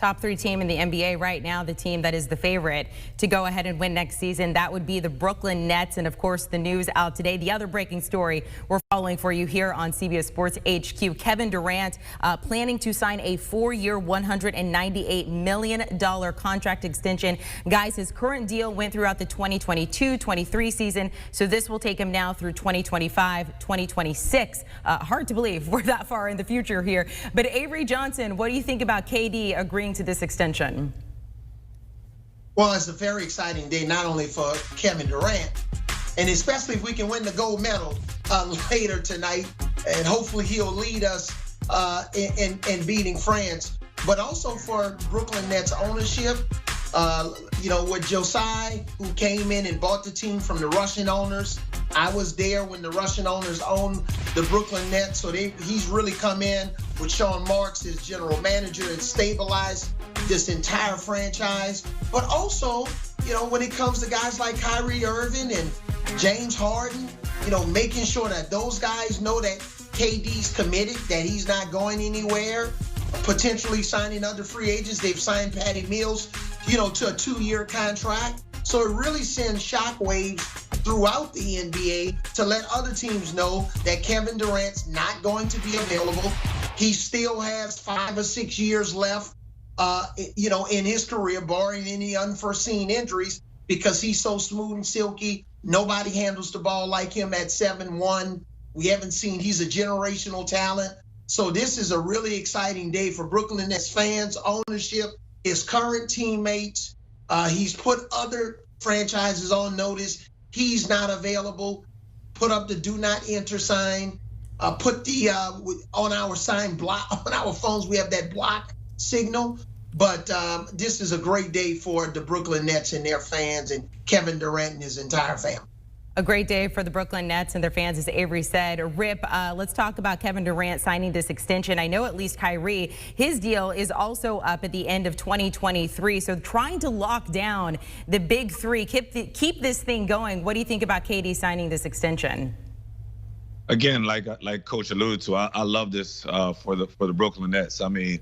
top 3 team in the NBA right now, the team that is the favorite to go ahead and win next season. That would be the Brooklyn Nets. And of course, the news out today, the other breaking story we're following for you here on CBS Sports HQ. Kevin Durant planning to sign a 4-year, $198 million contract extension. Guys, his current deal went throughout the 2022-23 season. So this will take him now through 2025, 2026. Hard to believe we're that far in the future here. But Avery Johnson, what do you think about KD agreeing to this extension? Well, it's a very exciting day, not only for Kevin Durant, and especially if we can win the gold medal later tonight, and hopefully he'll lead us in beating France, but also for Brooklyn Nets ownership. With Josiah, who came in and bought the team from the Russian owners. I was there when the Russian owners owned the Brooklyn Nets, so he's really come in with Sean Marks as general manager and stabilized this entire franchise. But also, when it comes to guys like Kyrie Irving and James Harden, making sure that those guys know that KD's committed, that he's not going anywhere, potentially signing other free agents. They've signed Patty Mills, to a 2-year contract. So it really sends shockwaves throughout the NBA to let other teams know that Kevin Durant's not going to be available. He still has 5 or 6 years left, in his career, barring any unforeseen injuries, because he's so smooth and silky. Nobody handles the ball like him at 7'1". We haven't seen, he's a generational talent. So this is a really exciting day for Brooklyn Nets fans, ownership, his current teammates. He's put other franchises on notice. He's not available. Put up the do not enter sign. Put the on our sign block on our phones. We have that block signal. But this is a great day for the Brooklyn Nets and their fans, and Kevin Durant and his entire family. A great day for the Brooklyn Nets and their fans, as Avery said. Rip, let's talk about Kevin Durant signing this extension. I know at least Kyrie, his deal is also up at the end of 2023. So trying to lock down the big 3, keep this thing going. What do you think about KD signing this extension? Again, like Coach alluded to, I love this for the Brooklyn Nets. I mean,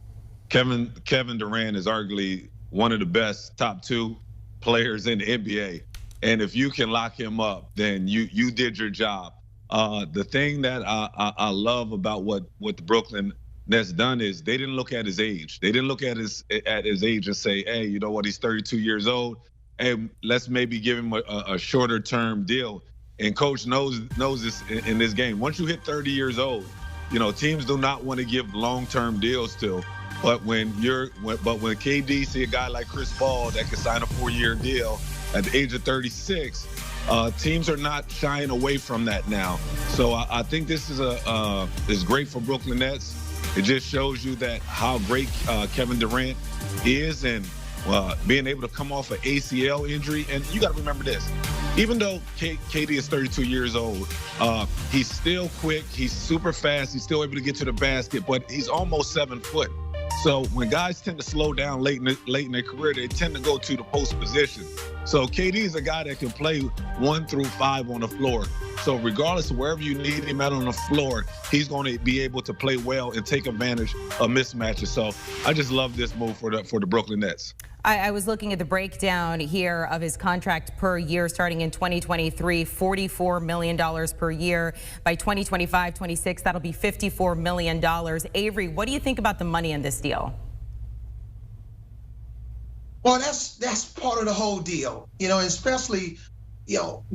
Kevin Durant is arguably one of the best top 2 players in the NBA. And if you can lock him up, then you did your job. The thing that I love about what the Brooklyn Nets done is they didn't look at his age. They didn't look at his age and say, hey, you know what, he's 32 years old. Hey, let's maybe give him a shorter term deal. And Coach knows this in this game. Once you hit 30 years old, teams do not want to give long-term deals to. But when KD see a guy like Chris Paul that can sign a 4-year deal at the age of 36, teams are not shying away from that now. So I think this is great for Brooklyn Nets. It just shows you that how great Kevin Durant is, and being able to come off an ACL injury. And you got to remember this: even though KD is 32 years old, he's still quick. He's super fast. He's still able to get to the basket, but he's almost 7 foot. So when guys tend to slow down late in their career, they tend to go to the post position. So KD is a guy that can play 1 through 5 on the floor. So regardless of wherever you need him at on the floor, he's going to be able to play well and take advantage of mismatches. So I just love this move for the Brooklyn Nets. I was looking at the breakdown here of his contract per year starting in 2023, $44 million per year. By 2025-26, that'll be $54 million. Avery, what do you think about the money in this deal? Well, that's part of the whole deal, especially,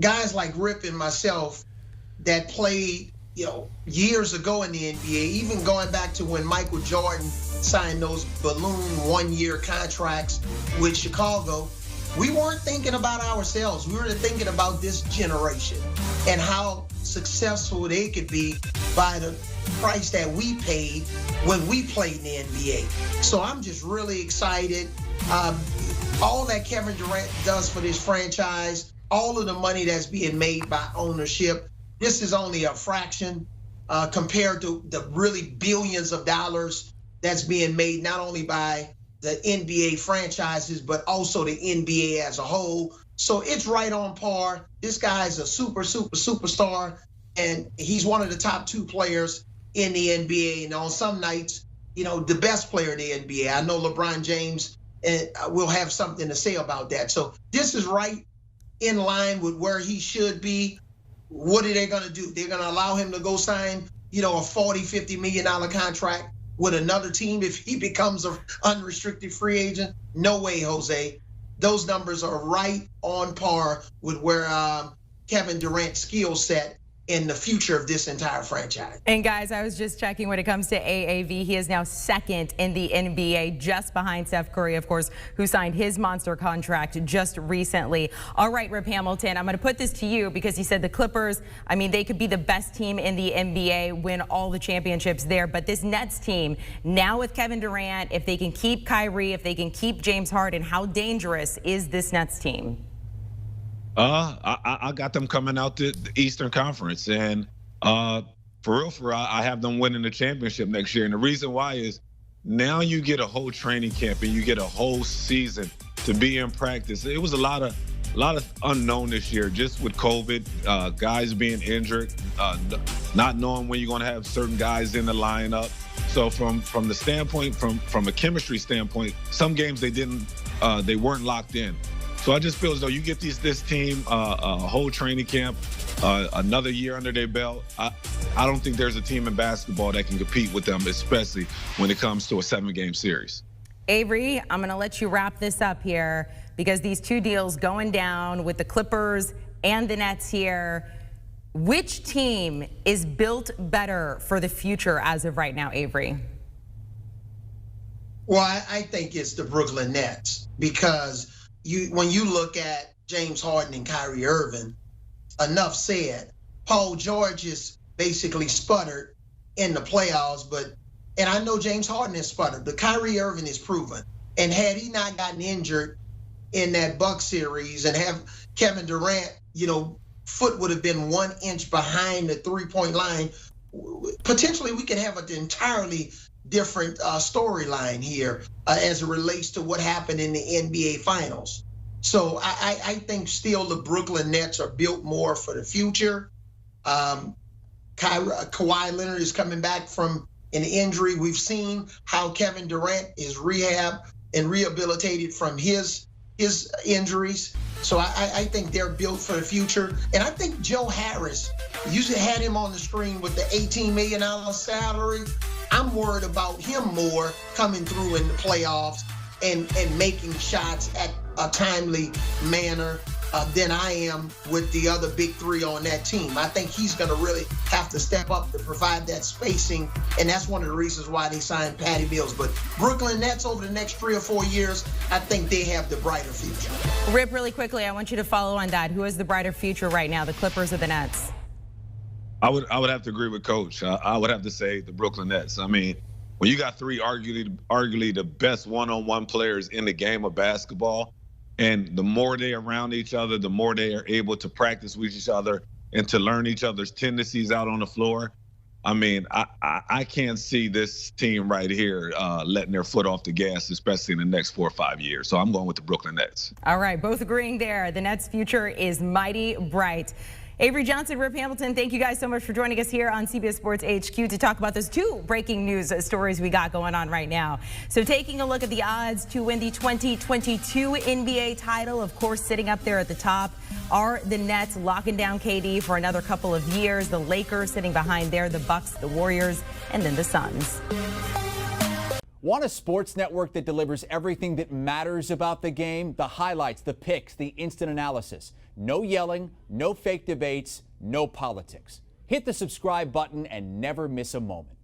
guys like Rip and myself that played, years ago in the NBA, even going back to when Michael Jordan signed those balloon 1-year contracts with Chicago. We weren't thinking about ourselves. We were thinking about this generation and how successful they could be by the price that we paid when we played in the NBA. So I'm just really excited. All that Kevin Durant does for this franchise, all of the money that's being made by ownership, this is only a fraction compared to the really billions of dollars that's being made not only by the NBA franchises, but also the NBA as a whole. So it's right on par. This guy's a superstar, and he's one of the top 2 players in the NBA. And on some nights, the best player in the NBA. I know LeBron James will have something to say about that. So this is right in line with where he should be. What are they going to do? They're going to allow him to go sign, a $40-50 million contract with another team if he becomes an unrestricted free agent? No way, Jose. Those numbers are right on par with where Kevin Durant's skill set in the future of this entire franchise. And guys, I was just checking when it comes to AAV, he is now second in the NBA, just behind Steph Curry, of course, who signed his monster contract just recently. All right, Rip Hamilton, I'm going to put this to you because you said the Clippers, they could be the best team in the NBA, win all the championships there. But this Nets team, now with Kevin Durant, if they can keep Kyrie, if they can keep James Harden, how dangerous is this Nets team? I got them coming out the Eastern Conference, and for real, I have them winning the championship next year. And the reason why is now you get a whole training camp and you get a whole season to be in practice. It was a lot of unknown this year, just with COVID, guys being injured, not knowing when you're going to have certain guys in the lineup. So from the standpoint, from a chemistry standpoint, some games they weren't locked in. So I just feel as though you get this team a whole training camp, another year under their belt. I don't think there's a team in basketball that can compete with them, especially when it comes to a 7-game series. Avery, I'm going to let you wrap this up here because these two deals going down with the Clippers and the Nets here. Which team is built better for the future as of right now, Avery? Well, I think it's the Brooklyn Nets because when you look at James Harden and Kyrie Irving, enough said. Paul George is basically sputtered in the playoffs, and I know James Harden is sputtered, but Kyrie Irving is proven. And had he not gotten injured in that Bucks series and have Kevin Durant, foot would have been 1 inch behind the three-point line, potentially we could have an entirely different storyline here as it relates to what happened in the NBA Finals. So I think still the Brooklyn Nets are built more for the future. Kawhi Leonard is coming back from an injury. We've seen how Kevin Durant is rehabbed and rehabilitated from his injuries. So I think they're built for the future. And I think Joe Harris, you had him on the screen with the $18 million salary. I'm worried about him more coming through in the playoffs and making shots at a timely manner than I am with the other big three on that team. I think he's going to really have to step up to provide that spacing, and that's one of the reasons why they signed Patty Mills. But Brooklyn Nets over the next 3 or 4 years, I think they have the brighter future. Rip, really quickly, I want you to follow on that. Who has the brighter future right now, the Clippers or the Nets? I would have to agree with Coach. I would have to say the Brooklyn Nets. When you got three arguably the best one-on-one players in the game of basketball, and the more they're around each other, the more they are able to practice with each other and to learn each other's tendencies out on the floor. I can't see this team right here letting their foot off the gas, especially in the next 4 or 5 years. So I'm going with the Brooklyn Nets. All right, both agreeing there. The Nets' future is mighty bright. Avery Johnson, Rip Hamilton, thank you guys so much for joining us here on CBS Sports HQ to talk about those two breaking news stories we got going on right now. So taking a look at the odds to win the 2022 NBA title, of course, sitting up there at the top are the Nets locking down KD for another couple of years. The Lakers sitting behind there, the Bucks, the Warriors, and then the Suns. Want a sports network that delivers everything that matters about the game? The highlights, the picks, the instant analysis. No yelling, no fake debates, no politics. Hit the subscribe button and never miss a moment.